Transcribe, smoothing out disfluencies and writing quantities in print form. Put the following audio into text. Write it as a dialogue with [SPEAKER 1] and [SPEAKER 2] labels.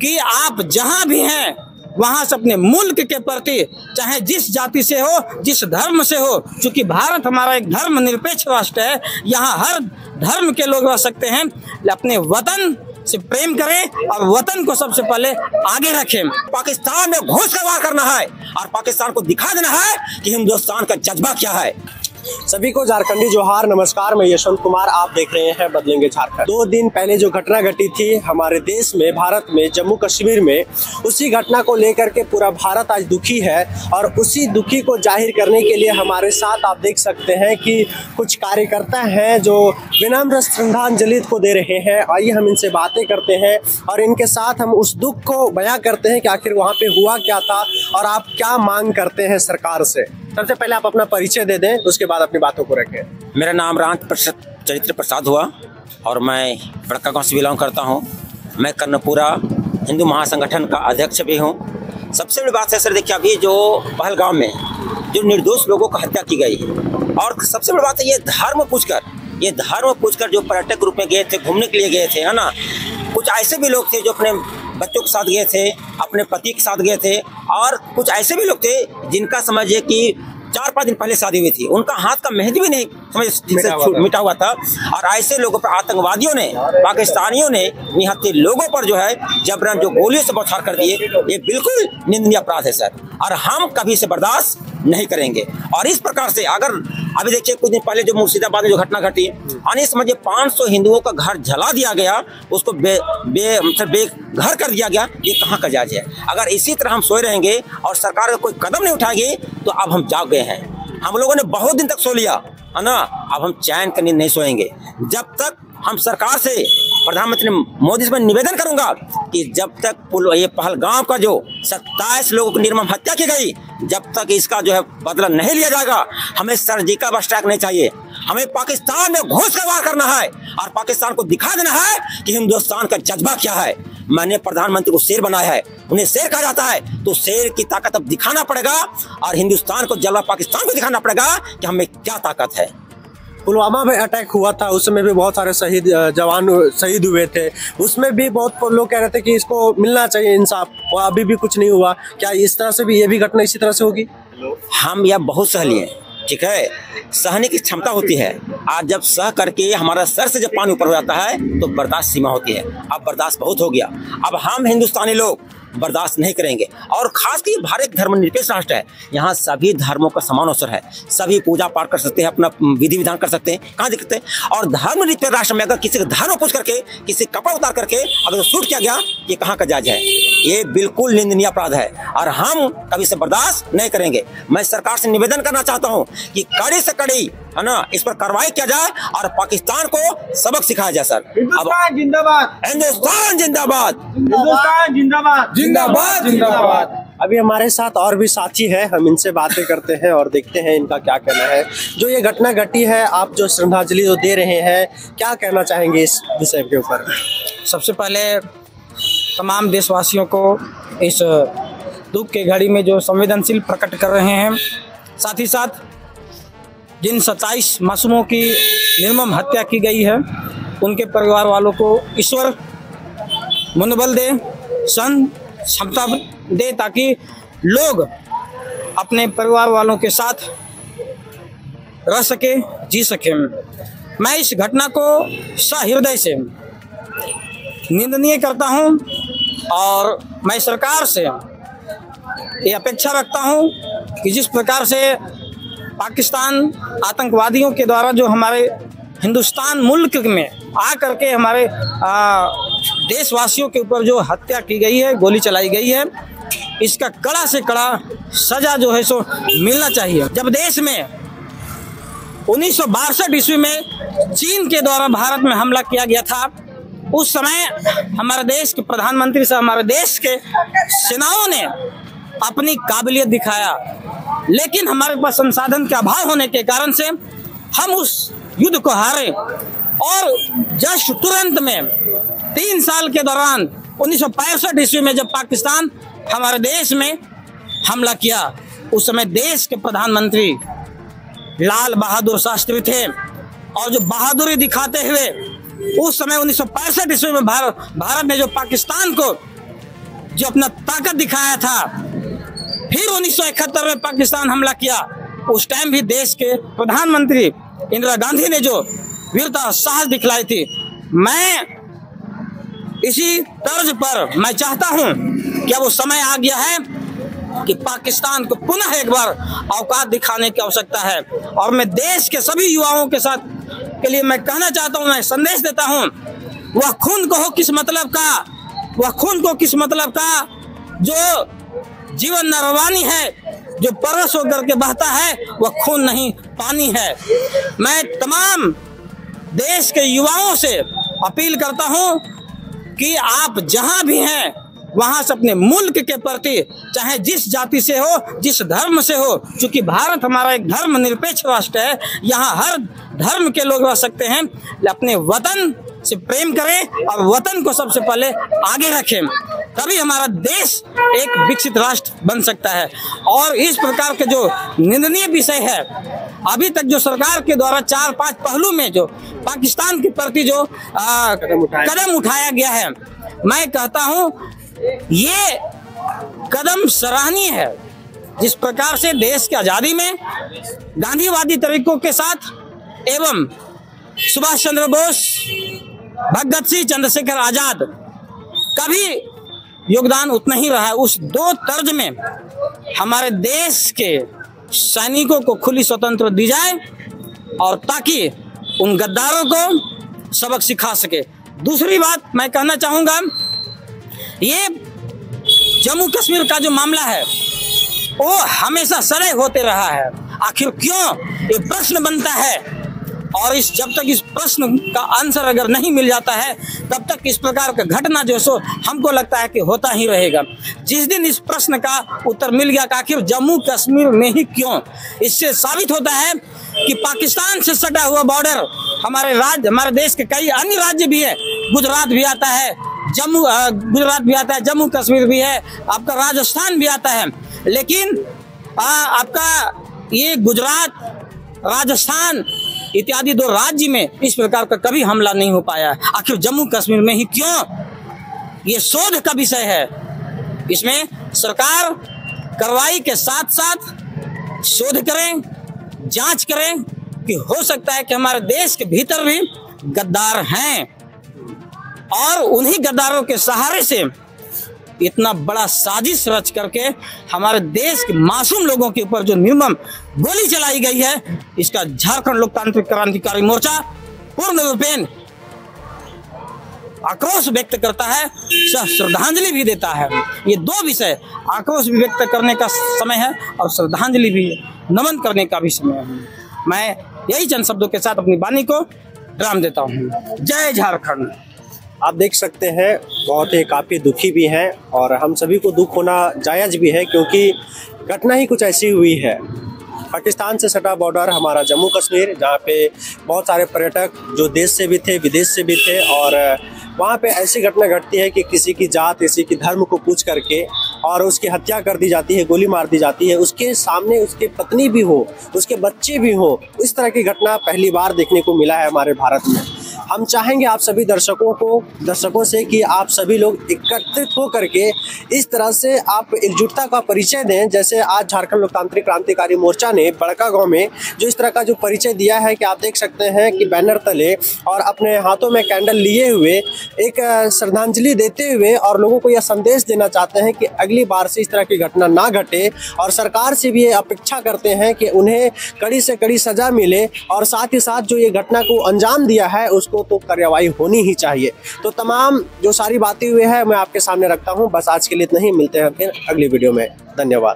[SPEAKER 1] कि आप जहां भी हैं वहां से अपने मुल्क के प्रति, चाहे जिस जाति से हो, जिस धर्म से हो, क्योंकि भारत हमारा एक धर्मनिरपेक्ष राष्ट्र है, यहाँ हर धर्म के लोग रह सकते हैं, अपने वतन से प्रेम करें और वतन को सबसे पहले आगे रखें।
[SPEAKER 2] पाकिस्तान में घुसकर वार करना है और पाकिस्तान को दिखा देना है कि हिंदुस्तान का जज्बा क्या है।
[SPEAKER 3] सभी को झारखंडी जोहार, नमस्कार। मैं यशवंत कुमार, आप देख रहे हैं बदलेंगे झारखंड। 2 दिन पहले जो घटना घटी थी हमारे देश में, भारत में, जम्मू कश्मीर में, उसी घटना को लेकर के पूरा भारत आज दुखी है और उसी दुखी को जाहिर करने के लिए हमारे साथ आप देख सकते हैं कि कुछ कार्यकर्ता हैं जो विनम्र श्रद्धांजलि को दे रहे हैं। आइए हम इनसे बातें करते हैं और इनके साथ हम उस दुख को बयां करते हैं कि आखिर वहाँ पे हुआ क्या था और आप क्या मांग करते हैं सरकार से। सबसे पहले आप अपना परिचय दे दें, उसके बाद अपनी बातों को रखें।
[SPEAKER 2] मेरा नाम चरित्र प्रसाद हुआ और मैं बड़का गांव से बिलोंग करता हूं। मैं कर्णपुरा हिंदू महासंगठन का अध्यक्ष भी हूं। सबसे बड़ी बात है सर, देखिए अभी जो पहलगाम में जो निर्दोष लोगों को हत्या की गई और सबसे बड़ी बात है ये धर्म पूछकर जो पर्यटक रूप में गए थे, घूमने के लिए गए थे, है ना। कुछ ऐसे भी लोग थे जो अपने बच्चों के साथ गए थे, अपने पति के साथ गए थे और कुछ ऐसे भी लोग थे जिनका समझिए कि 4-5 दिन पहले शादी हुई थी, उनका हाथ का मेहंदी भी नहीं मिटा हुआ था। और ऐसे लोगों पर आतंकवादियों ने, पाकिस्तानियों ने निहत्थे लोगों पर जो है जबरन जो गोलियों से बौछार कर दिए, ये बिल्कुल निंदनीय अपराध है सर और हम कभी से बर्दाश्त नहीं करेंगे। और इस प्रकार से अगर अभी देखिए कुछ दिन पहले जो मुर्शिदाबाद में जो घटना घटी, यानी समझिए 500 हिंदुओं का घर जला दिया गया, उसको बेघर कर दिया गया, ये कहाँ का जायज है। अगर इसी तरह हम सोए रहेंगे और सरकार कोई कदम नहीं उठाएगी तो अब हम जाग गए हैं। हम लोगों ने बहुत दिन तक सो लिया है ना, अब हम चैन की नींद नहीं सोएंगे जब तक हम सरकार से, प्रधानमंत्री मोदी से मैं निवेदन करूंगा कि जब तक ये पहलगाम का जो 27 लोगों की निर्मम हत्या की गई, जब तक इसका जो है बदला नहीं लिया जाएगा, हमें सर्जिकल स्ट्राइक नहीं चाहिए। हमें पाकिस्तान में घुसकर वार करना है और पाकिस्तान को दिखा देना है कि हिंदुस्तान का जज्बा क्या है। मैंने प्रधानमंत्री को शेर बनाया है, उन्हें शेर कहा जाता है, तो शेर की ताकत अब दिखाना पड़ेगा और हिंदुस्तान को जलवा पाकिस्तान को दिखाना पड़ेगा कि हमें क्या ताकत है।
[SPEAKER 3] पुलवामा में अटैक हुआ था, उसमें भी बहुत सारे जवान शहीद हुए थे, उसमें भी बहुत लोग कह रहे थे कि इसको मिलना चाहिए इंसाफ, और अभी भी कुछ नहीं हुआ। क्या इस तरह से भी ये भी घटना इसी तरह से होगी?
[SPEAKER 2] हम यह बहुत सह लिए, ठीक है, सहने की क्षमता होती है। आज जब सह करके हमारा सर से जब पानी ऊपर हो जाता है तो बर्दाश्त सीमा होती है। अब बर्दाश्त बहुत हो गया, अब हम हिंदुस्तानी लोग बर्दाश्त नहीं करेंगे। और खास कर भारत धर्मनिरपेक्ष राष्ट्र है, यहाँ सभी धर्मों का समान अवसर है, सभी पूजा पाठ कर सकते हैं, अपना विधि विधान कर सकते हैं, कहाँ दिखते हैं। और धर्मनिरपेक्ष राष्ट्र में अगर किसी का धर्म पूछ करके, किसी कपड़ा उतार करके अगर शूट किया गया, ये कहाँ का जायज है? ये बिल्कुल निंदनीय अपराध है और हम कभी से बर्दाश्त नहीं करेंगे। मैं सरकार से निवेदन करना चाहता हूँ कि कड़ी से कड़ी, है ना, इस पर कार्रवाई किया जाए और पाकिस्तान को सबक सिखाया जाए सर।
[SPEAKER 4] हिंदुस्तान जिंदाबाद,
[SPEAKER 2] हिंदुस्तान जिंदाबाद,
[SPEAKER 4] हिंदुस्तान जिंदाबाद,
[SPEAKER 3] जिंदाबाद जिंदाबाद। अभी हमारे साथ और भी साथी हैं, हम इनसे बातें करते हैं और देखते हैं इनका क्या कहना है। जो ये घटना घटी है, आप जो श्रद्धांजलि जो दे रहे हैं, क्या कहना चाहेंगे इस विषय के ऊपर?
[SPEAKER 1] सबसे पहले तमाम देशवासियों को इस दुख के घड़ी में जो संवेदनशील प्रकट कर रहे हैं, साथ ही साथ जिन 27 मासूमों की निर्मम हत्या की गई है, उनके परिवार वालों को ईश्वर मनोबल दे, क्षमता दे, ताकि लोग अपने परिवार वालों के साथ रह सके, जी सके। मैं इस घटना को सहृदय से निंदनीय करता हूं और मैं सरकार से ये अपेक्षा रखता हूं कि जिस प्रकार से पाकिस्तान आतंकवादियों के द्वारा जो हमारे हिंदुस्तान मुल्क में आ करके हमारे देशवासियों के ऊपर जो हत्या की गई है, गोली चलाई गई है, इसका कड़ा से कड़ा सजा जो है सो मिलना चाहिए। जब देश में 1962 ईस्वी में चीन के द्वारा भारत में हमला किया गया था, उस समय हमारे देश के प्रधानमंत्री से हमारे देश के सेनाओं ने अपनी काबिलियत दिखाया, लेकिन हमारे पास संसाधन के अभाव होने के कारण से हम उस युद्ध को हारे और जस्ट तुरंत में 3 साल के दौरान 1965 ईस्वी में जब पाकिस्तान हमारे देश में हमला किया, उस समय देश के प्रधानमंत्री लाल बहादुर शास्त्री थे और जो बहादुरी दिखाते हुए उस समय 1965 ईस्वी में भारत ने जो पाकिस्तान को जो अपना ताकत दिखाया था, फिर 1971 में पाकिस्तान हमला किया, उस टाइम भी देश के प्रधानमंत्री इंदिरा गांधी ने जो वीरता और साहस दिखलाई थी, मैं इसी तर्ज पर मैं चाहता हूं कि अब वो समय आ गया है कि पाकिस्तान को पुनः एक बार औकात दिखाने की आवश्यकता है। और मैं देश के सभी युवाओं के साथ के लिए मैं कहना चाहता हूं, मैं संदेश देता हूं, वह खून को हो किस मतलब का, वह खून को किस मतलब का जो जीवन न रवानी है, जो परवश होकर के बहता है, वह खून नहीं पानी है। मैं तमाम देश के युवाओं से अपील करता हूं कि आप जहां भी हैं वहां से अपने मुल्क के प्रति, चाहे जिस जाति से हो, जिस धर्म से हो, क्योंकि भारत हमारा एक धर्मनिरपेक्ष राष्ट्र है, यहाँ हर धर्म के लोग रह सकते हैं, अपने वतन से प्रेम करें और वतन को सबसे पहले आगे रखें, तभी हमारा देश एक विकसित राष्ट्र बन सकता है। और इस प्रकार के जो निंदनीय विषय है, अभी तक जो सरकार के द्वारा 4-5 पहलू में जो पाकिस्तान के प्रति जो कदम उठाया गया है, मैं कहता हूं ये कदम सराहनीय है। जिस प्रकार से देश की आज़ादी में गांधीवादी तरीकों के साथ एवं सुभाष चंद्र बोस, भगत सिंह, चंद्रशेखर आजाद का भी योगदान उतना ही रहा है, उस दो तर्ज में हमारे देश के सैनिकों को खुली स्वतंत्रता दी जाए और ताकि उन गद्दारों को सबक सिखा सके। दूसरी बात मैं कहना चाहूँगा, ये जम्मू कश्मीर का जो मामला है वो हमेशा सदैव होते रहा है, आखिर क्यों, ये प्रश्न बनता है। और जब तक इस प्रश्न का आंसर अगर नहीं मिल जाता है, तब तक इस प्रकार का घटना जो सो हमको लगता है कि होता ही रहेगा। जिस दिन इस प्रश्न का उत्तर मिल गया कि आखिर जम्मू कश्मीर में ही क्यों, इससे साबित होता है कि पाकिस्तान से सटा हुआ बॉर्डर हमारे राज्य, हमारे देश के कई अन्य राज्य भी है, गुजरात भी आता है, जम्मू कश्मीर भी है, आपका राजस्थान भी आता है, लेकिन आपका ये गुजरात, राजस्थान इत्यादि 2 राज्य में इस प्रकार का कभी हमला नहीं हो पाया। आखिर जम्मू कश्मीर में ही क्यों, ये शोध का विषय है। इसमें सरकार कार्रवाई के साथ साथ शोध करें, जांच करें कि हो सकता है कि हमारे देश के भीतर भी गद्दार हैं और उन्हीं गद्दारों के सहारे से इतना बड़ा साजिश रच करके हमारे देश के मासूम लोगों के ऊपर जो निर्मम गोली चलाई गई है, इसका झारखंड लोकतांत्रिक क्रांतिकारी मोर्चा पूर्ण रूपेण आक्रोश व्यक्त करता है, श्रद्धांजलि भी देता है। ये 2 विषय, आक्रोश भी व्यक्त करने का समय है और श्रद्धांजलि भी, नमन करने का भी समय है। मैं यही चंद शब्दों के साथ अपनी वाणी को विराम देता हूँ। जय झारखंड।
[SPEAKER 3] आप देख सकते हैं बहुत ही काफ़ी दुखी भी हैं और हम सभी को दुख होना जायज़ भी है, क्योंकि घटना ही कुछ ऐसी हुई है। पाकिस्तान से सटा बॉर्डर हमारा जम्मू कश्मीर, जहाँ पे बहुत सारे पर्यटक जो देश से भी थे, विदेश से भी थे, और वहाँ पे ऐसी घटना घटती है कि किसी की जात, किसी की धर्म को पूछ करके और उसकी हत्या कर दी जाती है, गोली मार दी जाती है, उसके सामने उसकी पत्नी भी हो, उसके बच्चे भी हो। इस तरह की घटना पहली बार देखने को मिला है हमारे भारत में। हम चाहेंगे आप सभी दर्शकों से कि आप सभी लोग एकत्रित हो करके इस तरह से आप एकजुटता का परिचय दें, जैसे आज झारखंड लोकतांत्रिक क्रांतिकारी मोर्चा ने बड़कागांव में जो इस तरह का जो परिचय दिया है कि आप देख सकते हैं कि बैनर तले और अपने हाथों में कैंडल लिए हुए एक श्रद्धांजलि देते हुए और लोगों को यह संदेश देना चाहते हैं कि अगली बार से इस तरह की घटना ना घटे, और सरकार से भी ये अपेक्षा करते हैं कि उन्हें कड़ी से कड़ी सजा मिले, और साथ ही साथ जो ये घटना को अंजाम दिया है उसको तो कार्रवाई होनी ही चाहिए। तो तमाम जो सारी बातें हुई है मैं आपके सामने रखता हूं। बस आज के लिए इतना ही, मिलते हैं फिर अगली वीडियो में। धन्यवाद।